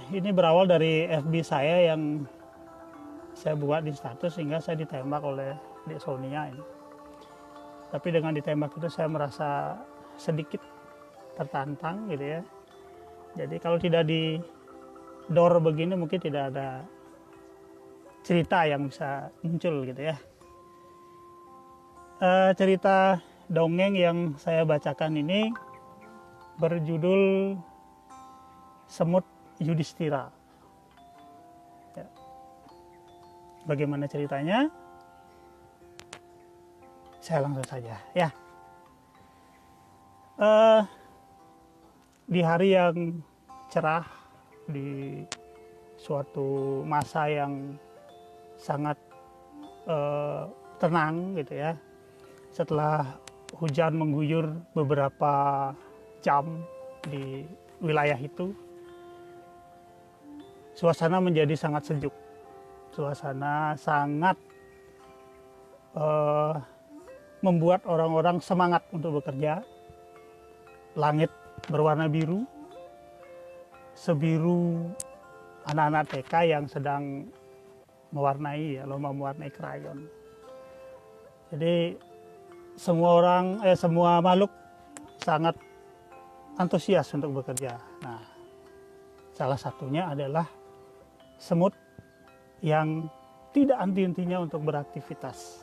Ini berawal dari FB saya yang saya buat di status sehingga saya ditembak oleh Dek Sonia ini. Tapi dengan ditembak itu saya merasa sedikit tertantang gitu ya. Jadi kalau tidak didor begini mungkin tidak ada cerita yang bisa muncul gitu ya. Cerita dongeng yang saya bacakan ini berjudul Semut Yudhistira. Ya. Bagaimana ceritanya? Saya langsung saja ya. Di hari yang cerah, di suatu masa yang sangat tenang gitu ya, setelah hujan mengguyur beberapa jam di wilayah itu, suasana menjadi sangat sejuk, suasana sangat membuat orang-orang semangat untuk bekerja. Langit berwarna biru, sebiru anak-anak TK yang sedang mewarnai, lomba mewarnai krayon. Jadi semua makhluk sangat antusias untuk bekerja. Nah, salah satunya adalah semut yang tidak henti-hentinya untuk beraktivitas.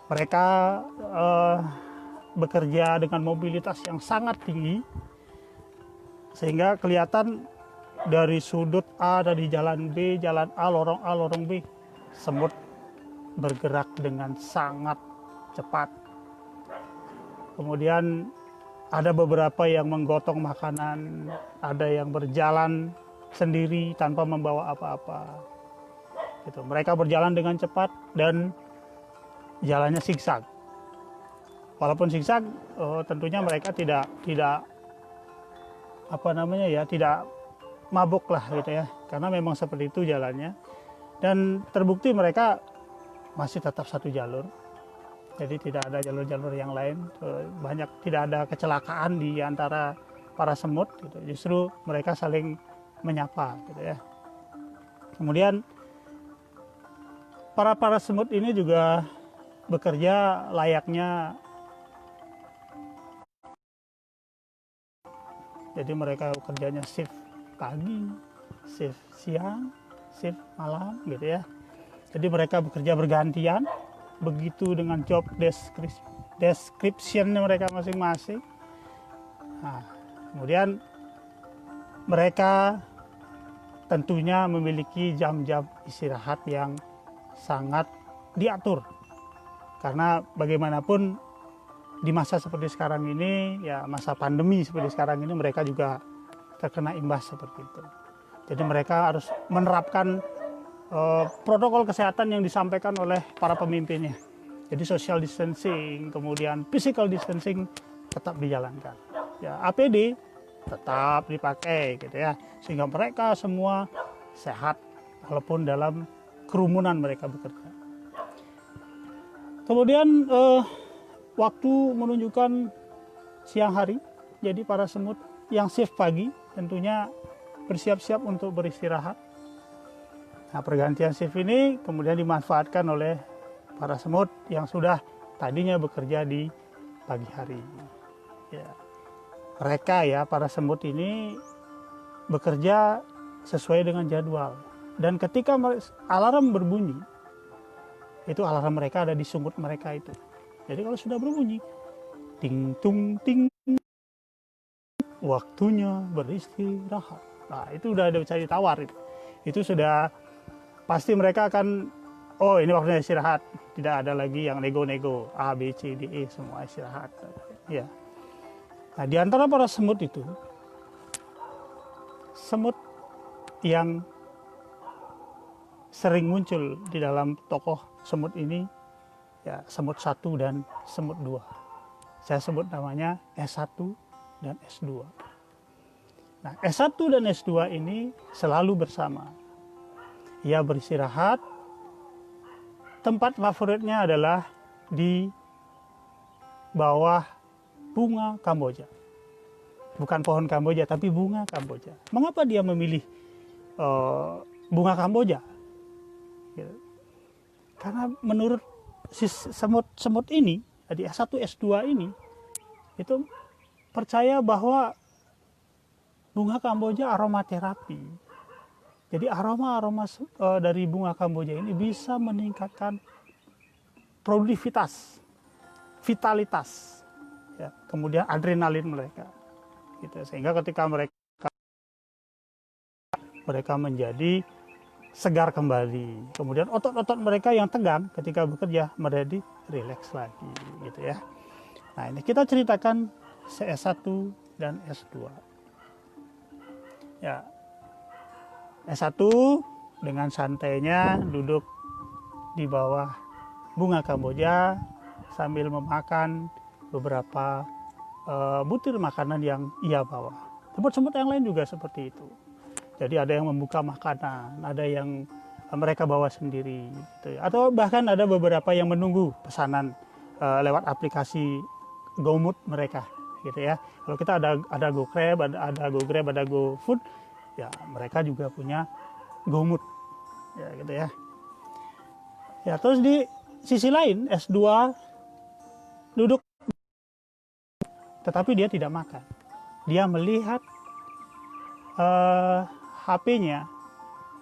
Mereka bekerja dengan mobilitas yang sangat tinggi, sehingga kelihatan dari sudut A, dari jalan B, jalan A, lorong B, semut bergerak dengan sangat cepat. Kemudian ada beberapa yang menggotong makanan, ada yang berjalan sendiri tanpa membawa apa-apa. Gitu. Mereka berjalan dengan cepat dan jalannya zigzag. Walaupun zigzag, tentunya mereka tidak mabuk lah gitu ya, karena memang seperti itu jalannya. Dan terbukti mereka masih tetap satu jalur, jadi tidak ada jalur-jalur yang lain. Tidak ada kecelakaan di antara para semut gitu. Justru mereka saling menyapa gitu ya. Kemudian para semut ini juga bekerja layaknya, jadi mereka kerjanya shift pagi, shift siang, shift malam gitu ya. Jadi mereka bekerja bergantian, begitu dengan job description mereka masing-masing. Nah, kemudian mereka tentunya memiliki jam-jam istirahat yang sangat diatur. Karena bagaimanapun di masa seperti sekarang ini, ya masa pandemi seperti sekarang ini, mereka juga terkena imbas seperti itu. Jadi mereka harus menerapkan protokol kesehatan yang disampaikan oleh para pemimpinnya. Jadi social distancing, kemudian physical distancing tetap dijalankan. Ya, APD tetap dipakai gitu ya, sehingga mereka semua sehat walaupun dalam kerumunan mereka bekerja. Kemudian waktu menunjukkan siang hari, jadi para semut yang shift pagi tentunya bersiap-siap untuk beristirahat. Nah, pergantian shift ini kemudian dimanfaatkan oleh para semut yang sudah tadinya bekerja di pagi hari. Ya. Mereka ya, para semut ini bekerja sesuai dengan jadwal. Dan ketika alarm berbunyi, itu alarm mereka ada di sungut mereka itu. Jadi kalau sudah berbunyi, ting tung ting, waktunya beristirahat. Nah, itu udah bisa ditawar itu. Itu sudah pasti mereka akan, oh ini waktunya istirahat. Tidak ada lagi yang nego-nego A, B, C, D, E, semua istirahat. Ya. Nah, di antara para semut itu, semut yang sering muncul di dalam tokoh semut ini, ya semut 1 dan semut 2. Saya sebut namanya S1 dan S2. Nah, S1 dan S2 ini selalu bersama. Ia beristirahat. Tempat favoritnya adalah di bawah bunga Kamboja. bukan pohon Kamboja, tapi bunga Kamboja. Mengapa dia memilih bunga Kamboja? Gitu. Karena menurut si semut ini, di S1, S2 ini, itu percaya bahwa bunga Kamboja aromaterapi. Jadi aroma-aroma dari bunga Kamboja ini bisa meningkatkan produktivitas, vitalitas, ya, kemudian adrenalin mereka. Gitu. Sehingga ketika mereka menjadi segar kembali. Kemudian otot-otot mereka yang tegang ketika bekerja menjadi rileks lagi, gitu ya. Nah, ini kita ceritakan S1 dan S2. Ya, S1 dengan santainya duduk di bawah bunga Kamboja sambil memakan beberapa butir makanan yang ia bawa. Semut-semut yang lain juga seperti itu. Jadi ada yang membuka makanan, ada yang mereka bawa sendiri, gitu. Atau bahkan ada beberapa yang menunggu pesanan lewat aplikasi GoMood mereka, gitu ya. Kalau kita ada GoGrab, ada GoGrab, ada GoFood, ya mereka juga punya GoMood, ya gitu ya. Ya terus di sisi lain S2 duduk, tetapi dia tidak makan. Dia melihat HP-nya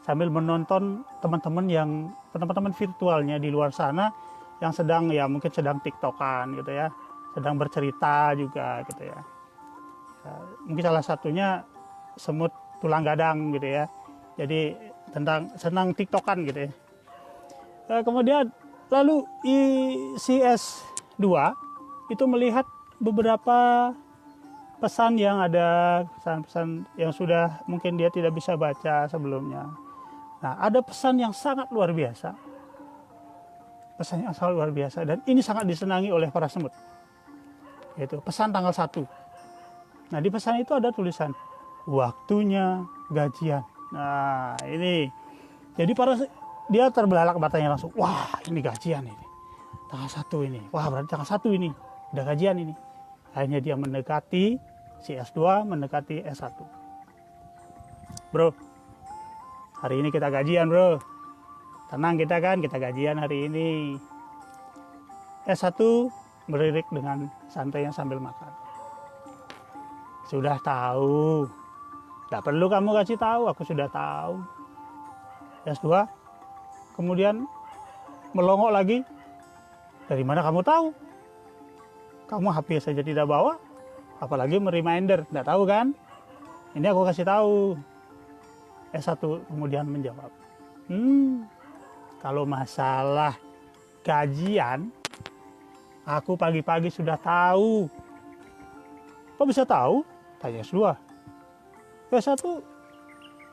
sambil menonton teman-teman virtualnya di luar sana yang sedang mungkin sedang tiktokan gitu ya, sedang bercerita juga gitu ya. Mungkin salah satunya semut tulang gadang gitu ya, jadi senang tiktokan gitu ya. Kemudian lalu ICS2 itu melihat beberapa pesan yang ada, pesan-pesan yang sudah mungkin dia tidak bisa baca sebelumnya. Nah, ada pesan yang sangat luar biasa. Pesan yang sangat luar biasa, dan ini sangat disenangi oleh para semut. Yaitu pesan tanggal 1. Nah, di pesan itu ada tulisan, waktunya gajian. Nah, ini. Jadi dia terbelalak matanya langsung, wah ini gajian ini. Tanggal 1 ini. Wah berarti tanggal 1 ini. Udah gajian ini. Akhirnya dia mendekati si S2, mendekati S1. Bro, hari ini kita gajian bro. Tenang kita kan, kita gajian hari ini. S1 melirik dengan santainya sambil makan. Sudah tahu. Tidak perlu kamu kasih tahu, aku sudah tahu. S2 kemudian melongok lagi. Dari mana kamu tahu? Kamu HP saja tidak bawa, apalagi reminder, tidak tahu kan? Ini aku kasih tahu. S1 kemudian menjawab, kalau masalah gajian, aku pagi-pagi sudah tahu. Kok bisa tahu? Tanya S2. S1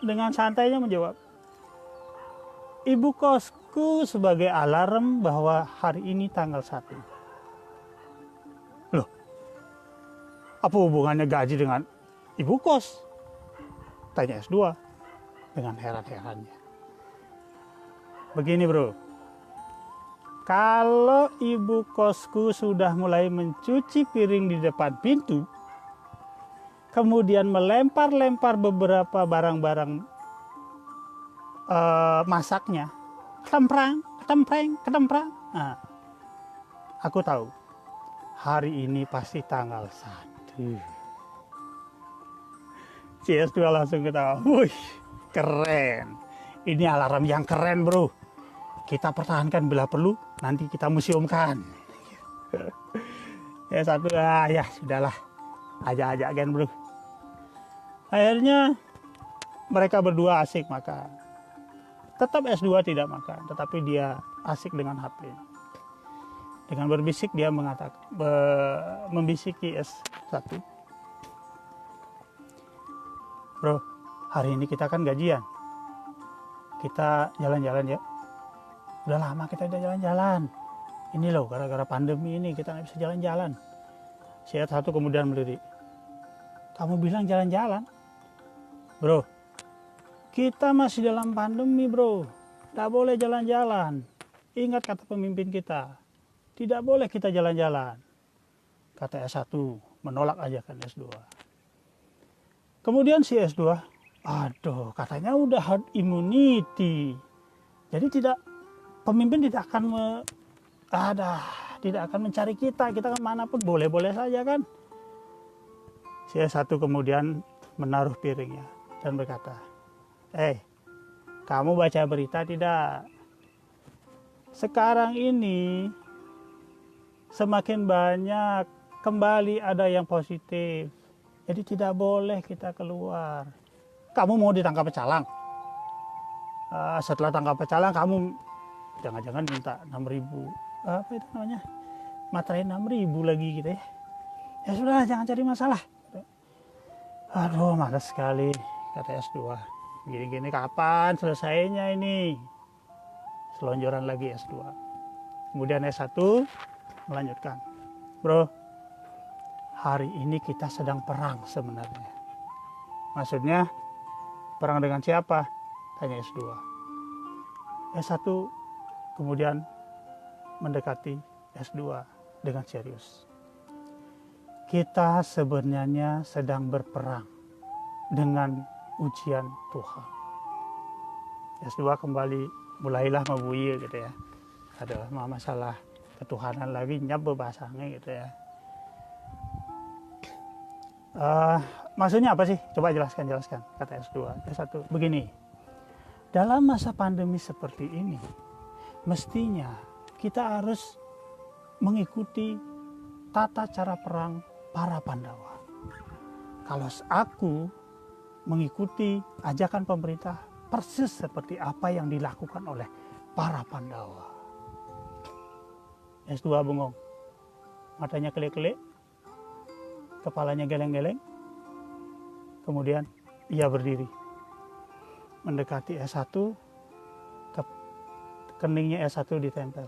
dengan santainya menjawab, ibu kosku sebagai alarm bahwa hari ini tanggal 1. Loh, apa hubungannya gaji dengan ibu kos? Tanya S2 dengan heran-herannya. Begini bro, kalau ibu kosku sudah mulai mencuci piring di depan pintu, kemudian melempar-lempar beberapa barang-barang masaknya, ketempreng. Nah, aku tahu hari ini pasti tanggal 1. CS2 langsung ketawa, wih keren, ini alarm yang keren bro, kita pertahankan bila perlu, nanti kita museumkan. S1 ya sudahlah, ajak-ajak kan bro. Akhirnya mereka berdua asik makan. Tetap S2 tidak makan, tetapi dia asik dengan HP. Dengan berbisik dia membisiki S1. Bro, hari ini kita kan gajian. Kita jalan-jalan ya. Udah lama kita udah jalan-jalan. Ini loh, gara-gara pandemi ini kita nggak bisa jalan-jalan. Si S1 kemudian melirik. Kamu bilang jalan-jalan? Bro, kita masih dalam pandemi bro. Tidak boleh jalan-jalan. Ingat kata pemimpin kita. Tidak boleh kita jalan-jalan. Kata S1 menolak ajakan S2. Kemudian si S2, aduh katanya udah herd immunity. Jadi pemimpin tidak akan tidak akan mencari kita kan manapun boleh-boleh saja kan. Si S1 kemudian menaruh piringnya dan berkata, kamu baca berita tidak? Sekarang ini semakin banyak kembali ada yang positif. Jadi tidak boleh kita keluar. Kamu mau ditangkap pecalang? Setelah tangkap pecalang kamu jangan-jangan minta 6.000, apa itu namanya, materai 6.000 lagi gitu ya. Ya sudah, jangan cari masalah. Aduh, malas sekali, kata S2. Gini-gini kapan selesainya ini? Selonjoran lagi S2. Kemudian S1 melanjutkan. Bro, hari ini kita sedang perang sebenarnya. Maksudnya perang dengan siapa? Tanya S2. S1 kemudian mendekati S2 dengan serius. Kita sebenarnya sedang berperang dengan ujian Tuhan. S2 kembali mulailah membuyir gitu ya. Ada masalah ketuhanan lagi nyapa bahasanya gitu ya. Maksudnya apa sih? Coba jelaskan, kata S2. S1 begini, dalam masa pandemi seperti ini, mestinya kita harus mengikuti tata cara perang para Pandawa. Kalau aku mengikuti ajakan pemerintah persis seperti apa yang dilakukan oleh para Pandawa. S2 bengong, matanya kelek-kelek, kepalanya geleng-geleng. Kemudian ia berdiri, mendekati S1, keningnya S1 ditempel.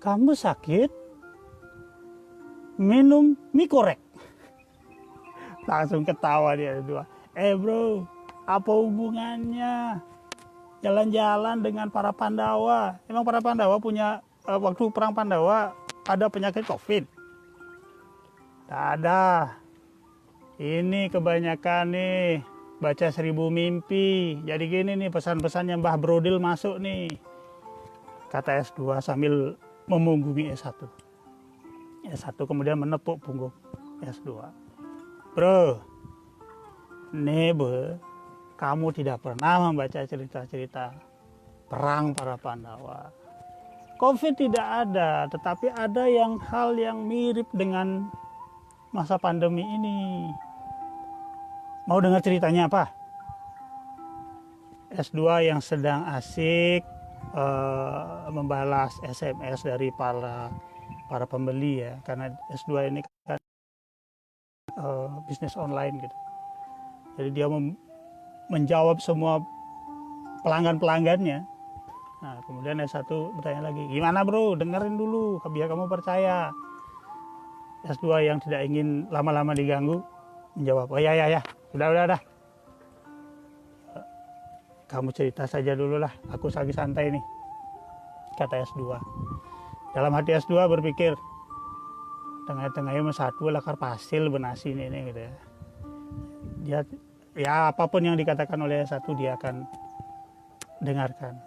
Kamu sakit? Minum mie korek. Langsung ketawa dia S2. Bro, apa hubungannya jalan-jalan dengan para Pandawa? Emang para Pandawa punya, waktu perang Pandawa ada penyakit COVID? Tak ada. Ini kebanyakan nih baca 1000 mimpi. Jadi gini nih pesan-pesannya Mbah Brodil masuk nih. Kata S2 sambil memunggungi S1. S1 kemudian menepuk punggung S2. Bro, kamu tidak pernah membaca cerita-cerita perang para Pandawa. COVID tidak ada, tetapi ada hal yang mirip dengan masa pandemi ini. Mau dengar ceritanya apa? S2 yang sedang asik membalas SMS dari para pembeli ya, karena S2 ini kan bisnis online gitu. Jadi dia menjawab semua pelanggan-pelanggannya. Nah, kemudian S1 bertanya lagi, gimana bro, dengerin dulu biar kamu percaya. S2 yang tidak ingin lama-lama diganggu menjawab, oh ya, udah. Kamu cerita saja dulu lah, aku lagi santai nih, kata S2. Dalam hati S2 berpikir, tengah-tengahnya satu lakar pasil benasi ini gitu ya. Dia ya apapun yang dikatakan oleh S1 dia akan dengarkan.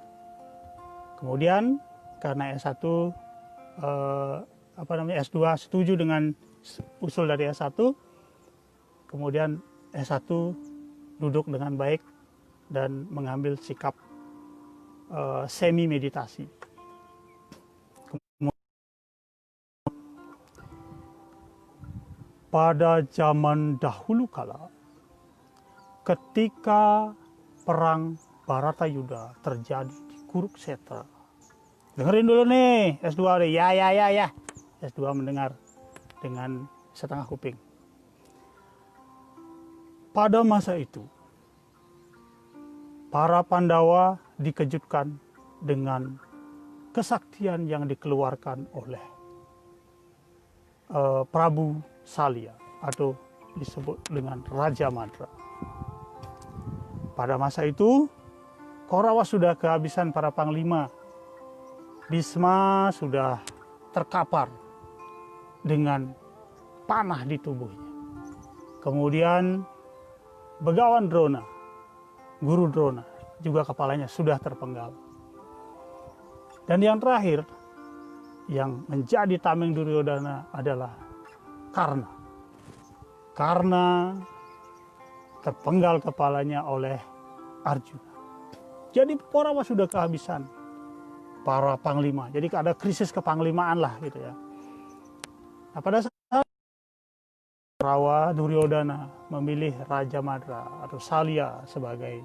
Kemudian karena S1 S2 setuju dengan usul dari S1, kemudian S1 duduk dengan baik dan mengambil sikap semi meditasi. Pada zaman dahulu kala, ketika perang Baratayuda terjadi di Kurukshetra. Dengerin dulu nih, S2 deh. Ya. S2 mendengar dengan setengah kuping. Pada masa itu, para Pandawa dikejutkan dengan kesaktian yang dikeluarkan oleh Prabu Salya atau disebut dengan Raja Madra. Pada masa itu, Korawa sudah kehabisan para panglima. Bisma sudah terkapar dengan panah di tubuhnya. Kemudian Begawan Drona, guru Drona, juga kepalanya sudah terpenggal. Dan yang terakhir, yang menjadi tameng Duryodhana adalah Karna. Karna terpenggal kepalanya oleh Arjuna. Jadi Korawa sudah kehabisan para panglima. Jadi ada krisis kepanglimaan lah gitu ya. Nah, pada saat Korawa, Duryodhana memilih Raja Madra atau Salya sebagai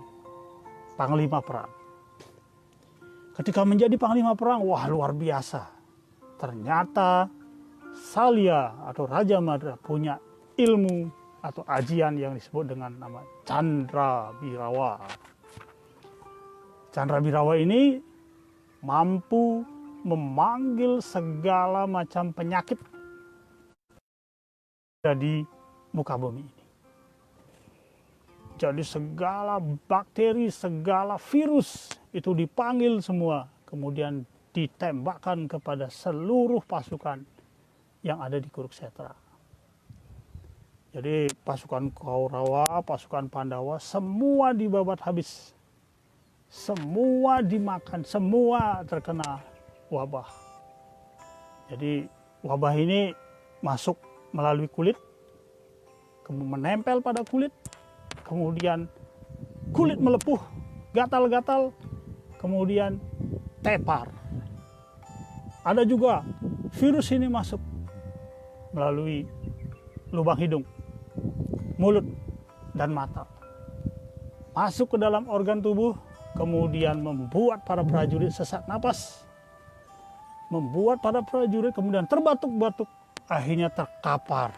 panglima perang. Ketika menjadi panglima perang, wah luar biasa. Ternyata Salya atau Raja Madra punya ilmu atau ajian yang disebut dengan nama Candra Birawa. Candra Birawa ini mampu memanggil segala macam penyakit di muka bumi ini. Jadi segala bakteri, segala virus itu dipanggil semua, kemudian ditembakkan kepada seluruh pasukan yang ada di Kurukshetra. Jadi pasukan Kaurawa, pasukan Pandawa, semua dibabat habis. Semua dimakan, semua terkena wabah. Jadi wabah ini masuk melalui kulit, kemudian menempel pada kulit, kemudian kulit melepuh, gatal-gatal, kemudian tepar. Ada juga virus ini masuk melalui lubang hidung, mulut, dan mata. Masuk ke dalam organ tubuh, kemudian membuat para prajurit sesak napas, membuat para prajurit kemudian terbatuk-batuk, akhirnya terkapar,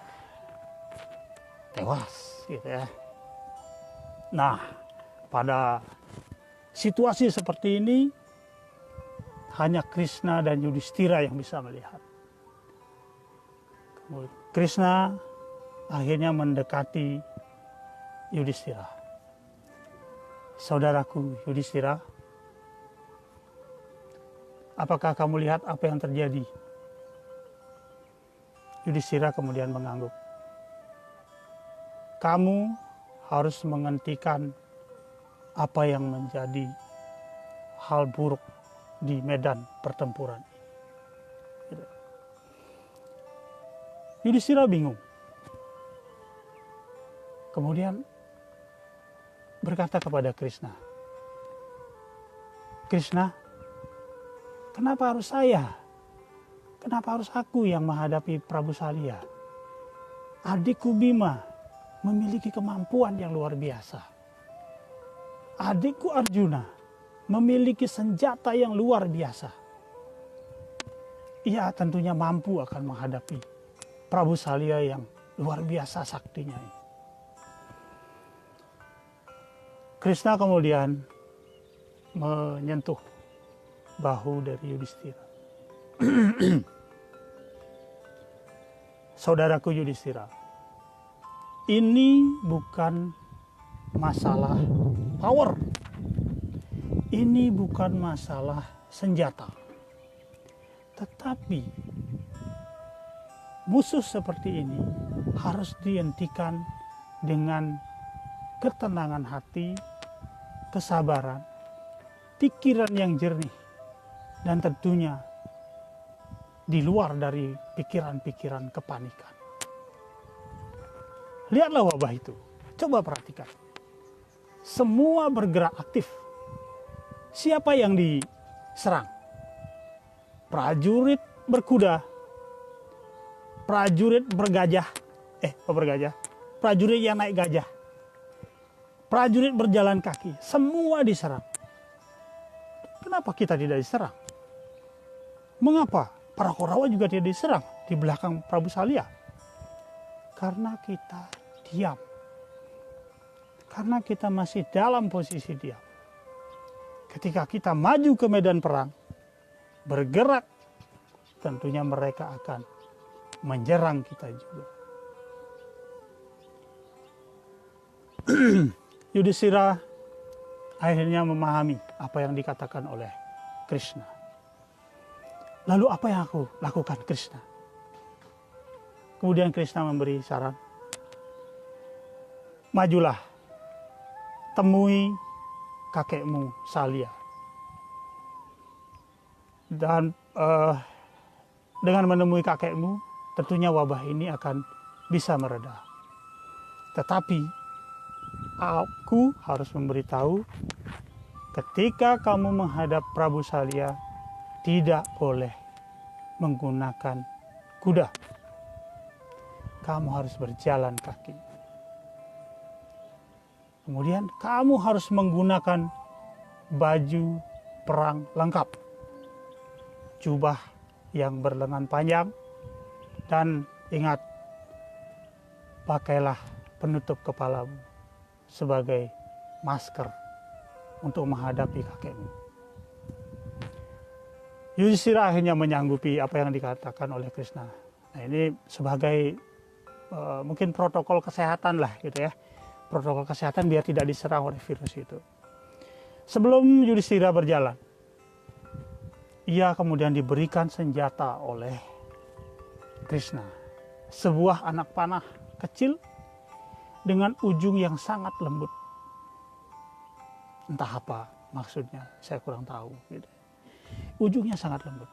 tewas gitu ya. Nah, pada situasi seperti ini hanya Krishna dan Yudhistira yang bisa melihat. Krishna akhirnya mendekati Yudhistira. Saudaraku Yudhistira, apakah kamu lihat apa yang terjadi? Yudhistira kemudian mengangguk. Kamu harus menghentikan apa yang menjadi hal buruk di medan pertempuran. Yudhistira bingung. Kemudian berkata kepada Krishna, Krishna, kenapa harus saya? Kenapa harus aku yang menghadapi Prabu Salya? Adikku Bima memiliki kemampuan yang luar biasa. Adikku Arjuna memiliki senjata yang luar biasa. Ia tentunya mampu akan menghadapi Prabu Salya yang luar biasa saktinya. Krishna kemudian menyentuh bahu dari Yudhistira. Saudaraku Yudhistira, ini bukan masalah power, ini bukan masalah senjata, tetapi musuh seperti ini harus dihentikan dengan ketenangan hati, kesabaran, pikiran yang jernih, dan tentunya di luar dari pikiran-pikiran kepanikan. Lihatlah wabah itu, coba perhatikan. Semua bergerak aktif. Siapa yang diserang? Prajurit berkuda, prajurit bergajah, prajurit yang naik gajah, prajurit berjalan kaki, semua diserang. Kenapa kita tidak diserang? Mengapa para Korawa juga tidak diserang di belakang Prabu Salya? Karena kita diam. Karena kita masih dalam posisi diam. Ketika kita maju ke medan perang, bergerak, tentunya mereka akan menyerang kita juga. Yudhistira akhirnya memahami apa yang dikatakan oleh Krishna. Lalu apa yang aku lakukan, Krishna? Kemudian Krishna memberi saran. majulah, temui kakekmu Salya. Dan dengan menemui kakekmu, tentunya wabah ini akan bisa mereda. Tetapi aku harus memberitahu, ketika kamu menghadap Prabu Salya, tidak boleh menggunakan kuda. Kamu harus berjalan kaki. Kemudian kamu harus menggunakan baju perang lengkap. Jubah yang berlengan panjang, dan ingat, pakailah penutup kepalamu sebagai masker untuk menghadapi kakekmu. Yudhistira akhirnya menyanggupi apa yang dikatakan oleh Krishna. Nah, ini sebagai mungkin protokol kesehatan lah gitu ya. Protokol kesehatan biar tidak diserang oleh virus itu. Sebelum Yudhistira berjalan, ia kemudian diberikan senjata oleh Krishna. Sebuah anak panah kecil dengan ujung yang sangat lembut. Entah apa maksudnya, saya kurang tahu. Gitu. Ujungnya sangat lembut.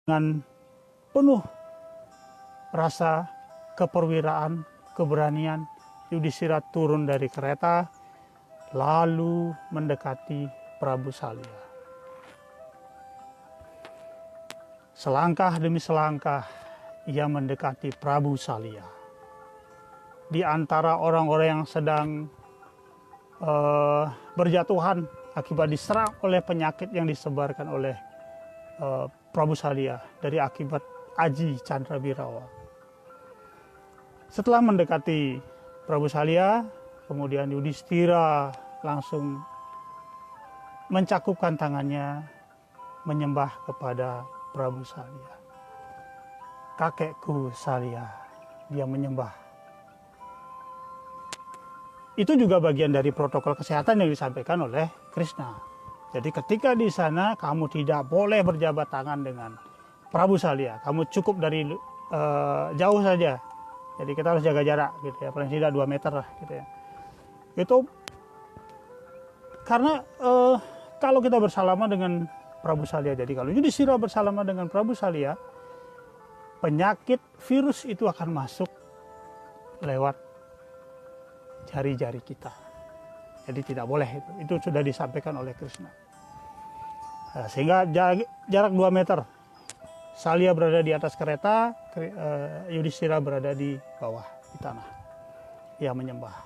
Dengan penuh rasa keperwiraan, keberanian, Yudhistira turun dari kereta, lalu mendekati Prabu Salya. Selangkah demi selangkah, ia mendekati Prabu Salya. Di antara orang-orang yang sedang berjatuhan akibat diserang oleh penyakit yang disebarkan oleh Prabu Salya dari akibat Aji Candrawirawa. Setelah mendekati Prabu Salya, kemudian Yudhistira langsung mencakupkan tangannya, menyembah kepada Prabu Salya. Kakekku Salya, dia menyembah. Itu juga bagian dari protokol kesehatan yang disampaikan oleh Krishna. Jadi ketika di sana kamu tidak boleh berjabat tangan dengan Prabu Salya. Kamu cukup dari jauh saja. Jadi kita harus jaga jarak gitu ya, paling tidak 2 meter lah gitu ya. Itu karena kalau kita bersalaman dengan Prabu Salya, jadi kalau Yudhistira bersalaman dengan Prabu Salya, penyakit virus itu akan masuk lewat jari-jari kita. Jadi tidak boleh itu sudah disampaikan oleh Krishna. Nah, sehingga jarak 2 meter. Salya berada di atas kereta, Yudhistira berada di bawah, di tanah. Ia menyembah.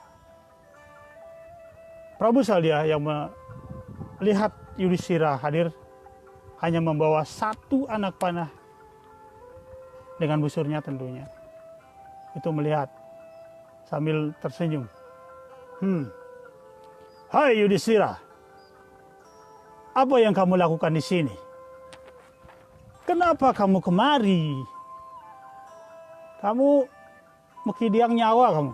Prabu Salya yang melihat Yudhistira hadir hanya membawa 1 anak panah dengan busurnya tentunya. Itu melihat sambil tersenyum. Hai Yudhistira, apa yang kamu lakukan di sini? Kenapa kamu kemari? Kamu mekidiang nyawa kamu.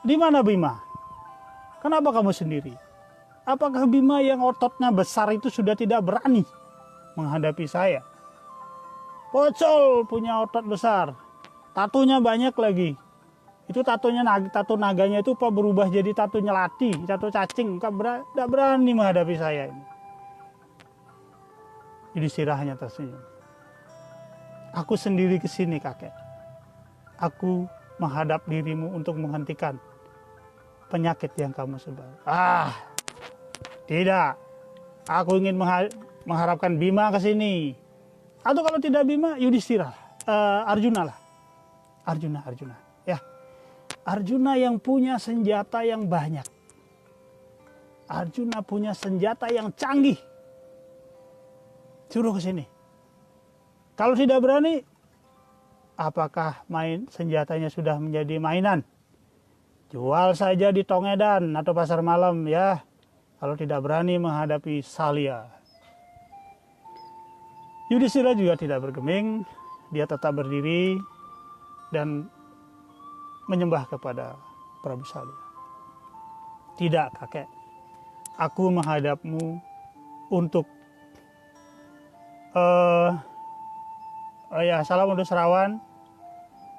Di mana Bima? Kenapa kamu sendiri? Apakah Bima yang ototnya besar itu sudah tidak berani menghadapi saya? Pocol punya otot besar, tatonya banyak lagi. Itu tatonya, tato naganya itu berubah jadi tato nyelati, tato cacing. Tidak berani menghadapi saya ini. Yudhistira hanya tersenyum. Aku sendiri ke sini kakek. Aku menghadap dirimu untuk menghentikan penyakit yang kamu sebar. Tidak. Aku ingin mengharapkan Bima ke sini. Atau kalau tidak Bima, Yudhistira, Arjuna lah. Arjuna. Ya. Arjuna yang punya senjata yang banyak. Arjuna punya senjata yang canggih. Suruh ke sini. Kalau tidak berani, apakah senjatanya sudah menjadi mainan? Jual saja di Tongedan atau pasar malam ya. Kalau tidak berani menghadapi Salya. Yudhistira juga tidak bergeming. Dia tetap berdiri dan menyembah kepada Prabu Salya. Tidak kakek. Aku menghadapmu untuk salam untuk Serawan.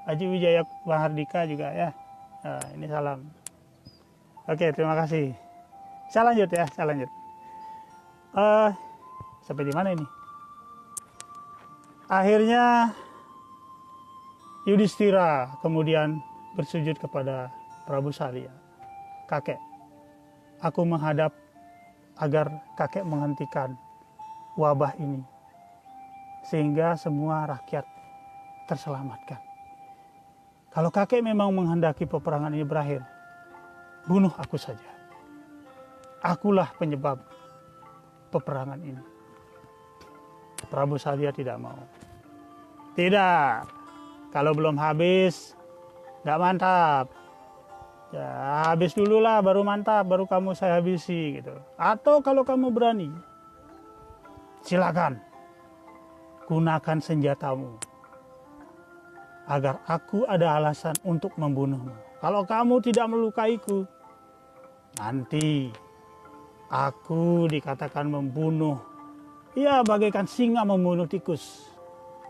Haji Wijaya Mahardika juga ya. Nah, ini salam. Oke, terima kasih. Saya lanjut ya, saya lanjut. Sampai di mana ini? Akhirnya Yudhistira kemudian bersujud kepada Prabu Salya. Kakek, aku menghadap agar kakek menghentikan wabah ini, sehingga semua rakyat terselamatkan. Kalau kakek memang menghendaki peperangan ini berakhir, bunuh aku saja. Akulah penyebab peperangan ini. Prabu Salya tidak mau. Tidak, kalau belum habis, nggak mantap. Ya, habis dulu lah, baru mantap, baru kamu saya habisi gitu. Atau kalau kamu berani, silakan gunakan senjatamu agar aku ada alasan untuk membunuhmu. Kalau kamu tidak melukaiku, nanti aku dikatakan membunuh. Ya, bagaikan singa membunuh tikus.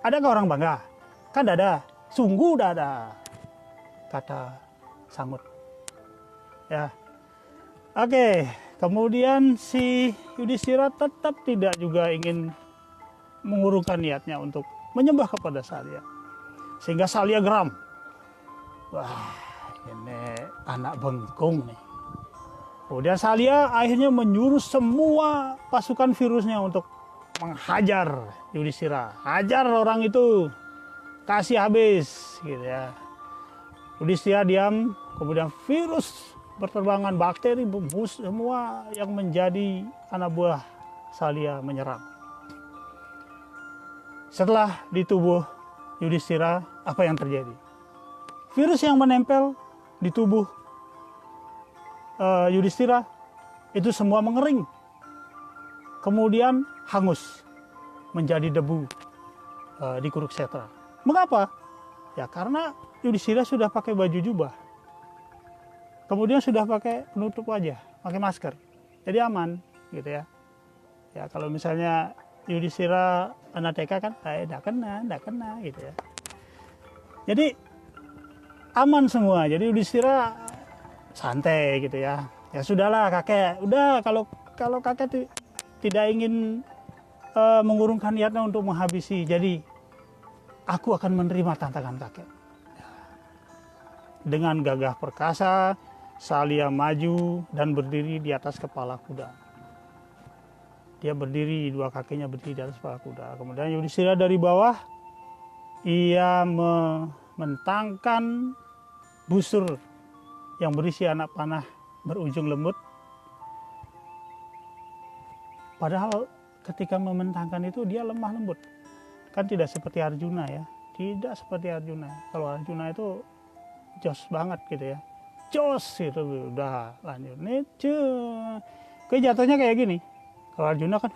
Adakah orang bangga? Kan ada, sungguh ada, kata Sangut. Ya, oke. Kemudian si Yudhistira tetap tidak juga ingin mengurungkan niatnya untuk menyembah kepada Salya, sehingga Salya geram. Wah, ini anak bengkung nih. Kemudian Salya akhirnya menyuruh semua pasukan virusnya untuk menghajar Yudhistira. Hajar orang itu, kasih habis, gitu ya. Yudhistira diam, kemudian virus berterbangan, bakteri, semua yang menjadi anak buah Salya menyerang. Setelah di tubuh Yudhistira, apa yang terjadi? Virus yang menempel di tubuh Yudhistira itu semua mengering, kemudian hangus menjadi debu di Kurukshetra. Mengapa? Ya karena Yudhistira sudah pakai baju jubah, kemudian sudah pakai penutup wajah, pakai masker, jadi aman gitu ya. Ya kalau misalnya Yudhistira anak TK kan, enggak kena gitu ya. Jadi aman semua, jadi Yudhistira santai gitu ya. Ya sudahlah kakek, udah kalau kakek tidak ingin mengurungkan niatnya untuk menghabisi, jadi aku akan menerima tantangan kakek. Dengan gagah perkasa, Salya maju dan berdiri di atas kepala kuda. Dia berdiri, dua kakinya berdiri di atas kepala kuda. Kemudian Yudhistira dari bawah, ia membentangkan busur yang berisi anak panah berujung lembut. Padahal ketika membentangkan itu dia lemah lembut. Kan tidak seperti Arjuna ya. Tidak seperti Arjuna. Kalau Arjuna itu jos banget gitu ya. Jos itu udah lanjut. Nih jatuhnya kayak gini. Kalau Arjuna kan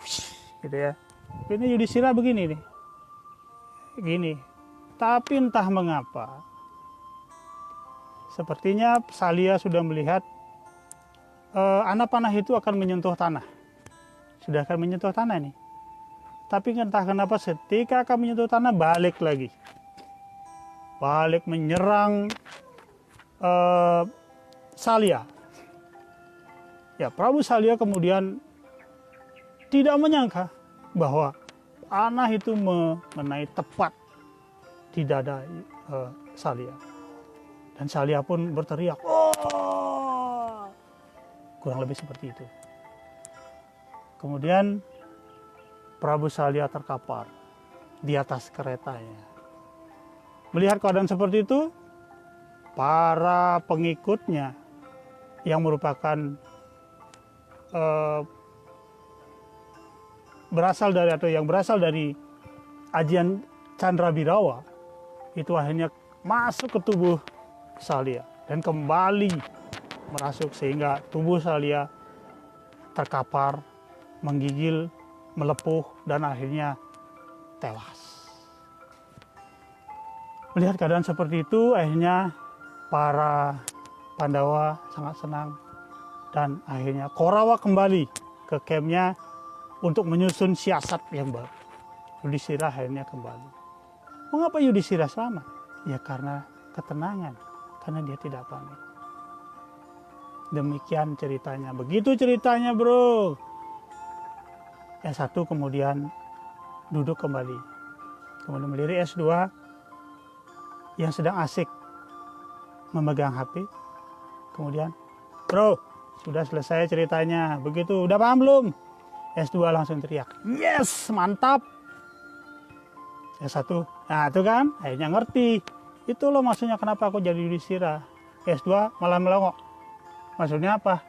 gitu ya. Ini Yudhistira begini nih. Gini. Tapi entah mengapa, sepertinya Salya sudah melihat anak panah itu akan menyentuh tanah. Sudah akan menyentuh tanah nih. Tapi entah kenapa ketika akan menyentuh tanah, balik lagi. Balik menyerang Salya. Ya, Prabu Salya kemudian tidak menyangka bahwa panah itu mengenai tepat di dada Salya. Dan Salya pun berteriak, "Oh!" Kurang lebih seperti itu. Kemudian Prabu Salya terkapar di atas keretanya. Melihat keadaan seperti itu, para pengikutnya yang merupakan berasal dari ajian Candrawirawa itu akhirnya masuk ke tubuh Salya dan kembali merasuk sehingga tubuh Salya terkapar, menggigil, melepuh dan akhirnya tewas. Melihat keadaan seperti itu, akhirnya para Pandawa sangat senang dan akhirnya Korawa kembali ke campnya untuk menyusun siasat yang baru. Yudhistira akhirnya kembali. Mengapa Yudhistira selamat? Ya karena ketenangan, karena dia tidak panik. Demikian ceritanya. Begitu ceritanya, bro. S1 kemudian duduk kembali. Kemudian melirik S2 yang sedang asik memegang HP. Kemudian, bro, sudah selesai ceritanya. Begitu, udah paham belum? S2 langsung teriak, yes, mantap. S1, nah itu kan, akhirnya ngerti. Itu loh maksudnya kenapa aku jadi Yudhistira. S2 malah melongok. Maksudnya apa?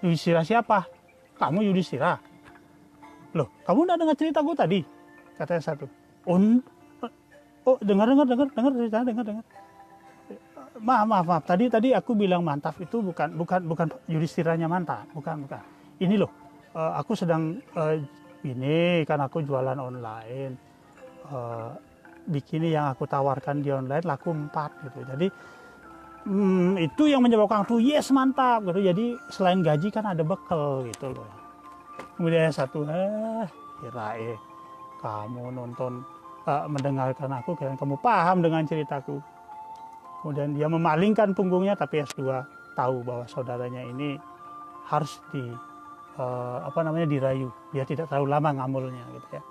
Yudhistira siapa? Kamu Yudhistira. Loh, kamu udah dengar ceritaku tadi? Kata S1. Oh, dengar. Maaf. Tadi aku bilang mantap itu bukan Yudhistiranya mantap, bukan. Ini loh, aku sedang ini kan aku jualan online. Bikini yang aku tawarkan di online laku 4 gitu. Jadi itu yang menyebabkan aku yes mantap gitu. Jadi selain gaji kan ada bekal gitu loh. Kemudian satu kirain kamu nonton mendengarkan aku, kira kamu paham dengan ceritaku. Kemudian dia memalingkan punggungnya, tapi S2 tahu bahwa saudaranya ini harus dirayu. Dia tidak terlalu lama ngamulnya gitu ya.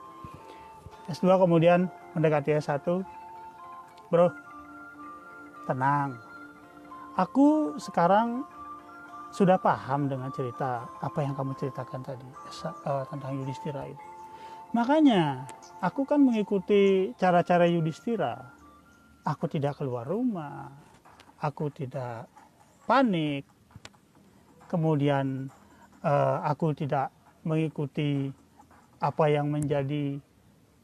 S2 kemudian mendekati S1, bro, tenang. Aku sekarang sudah paham dengan cerita apa yang kamu ceritakan tadi tentang Yudhistira itu. Makanya aku kan mengikuti cara-cara Yudhistira. Aku tidak keluar rumah, aku tidak panik. Kemudian aku tidak mengikuti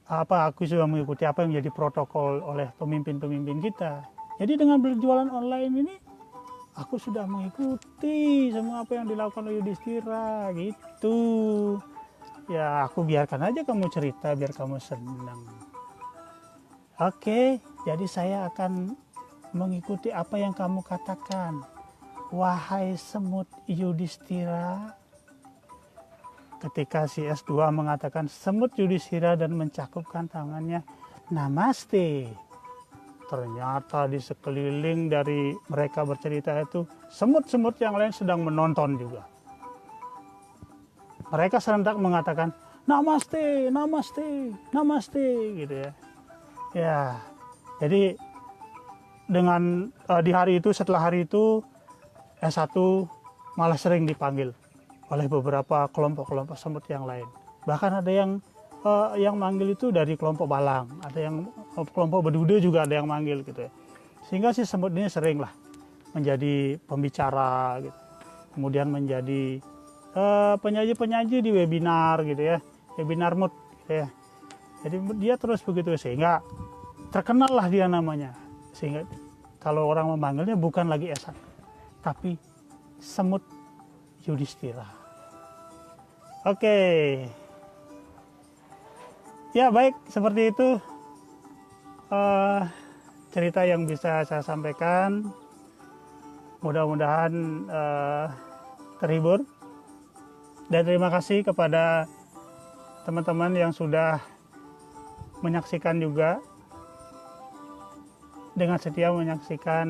aku sudah mengikuti apa yang menjadi protokol oleh pemimpin-pemimpin kita. Jadi dengan berjualan online ini, aku sudah mengikuti semua apa yang dilakukan oleh Yudhistira gitu. Ya aku biarkan aja kamu cerita biar kamu senang. Oke, jadi saya akan mengikuti apa yang kamu katakan. Wahai semut Yudhistira. Ketika si S2 mengatakan semut Yudhistira dan mencakupkan tangannya, namaste. Ternyata di sekeliling dari mereka bercerita itu, semut-semut yang lain sedang menonton juga. Mereka serentak mengatakan, namaste, gitu ya. Ya, jadi dengan di hari itu, setelah hari itu, S1 malah sering dipanggil oleh beberapa kelompok-kelompok semut yang lain. Bahkan ada yang manggil itu dari kelompok Balang, ada yang kelompok Bedude juga ada yang manggil gitu ya. Sehingga si semut ini sering lah menjadi pembicara gitu. Kemudian menjadi penyaji-penyaji di webinar gitu ya, webinar mood gitu ya. Jadi dia terus begitu sehingga terkenal lah dia namanya. Sehingga kalau orang memanggilnya bukan lagi S1, tapi semut Yudhistira. Oke. Ya baik, seperti itu cerita yang bisa saya sampaikan. Mudah-mudahan terhibur. Dan terima kasih kepada teman-teman yang sudah menyaksikan juga. Dengan setia menyaksikan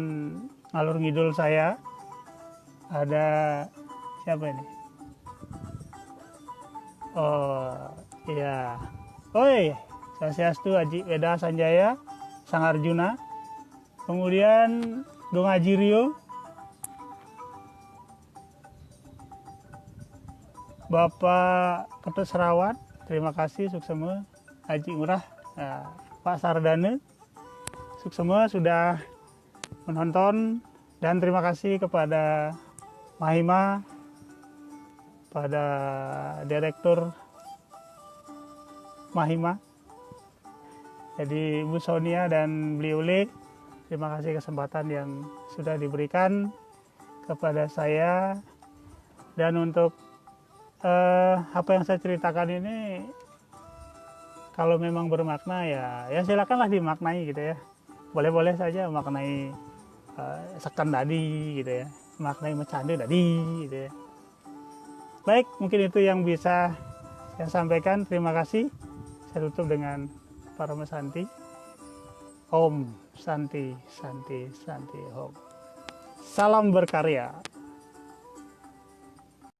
ngalur ngidul saya. Ada siapa ini? Oh iya, oi, Swastiastu Aji Weda Sanjaya Sang Arjuna, kemudian Dong Haji Rio, Bapak Ketut Serawat, terima kasih suksema, Haji Murah, Pak Sardane, suksema sudah menonton, dan terima kasih kepada Mahima, pada Direktur Mahima, jadi Bu Sonia dan beliau terima kasih kesempatan yang sudah diberikan kepada saya. Dan untuk apa yang saya ceritakan ini, kalau memang bermakna ya silakanlah dimaknai gitu ya. Boleh-boleh saja maknai sekan tadi gitu ya, maknai macande tadi gitu ya. Baik, mungkin itu yang bisa saya sampaikan. Terima kasih. Saya tutup dengan Paramasanti. Om. Santi, Santi, Santi Home. Salam berkarya.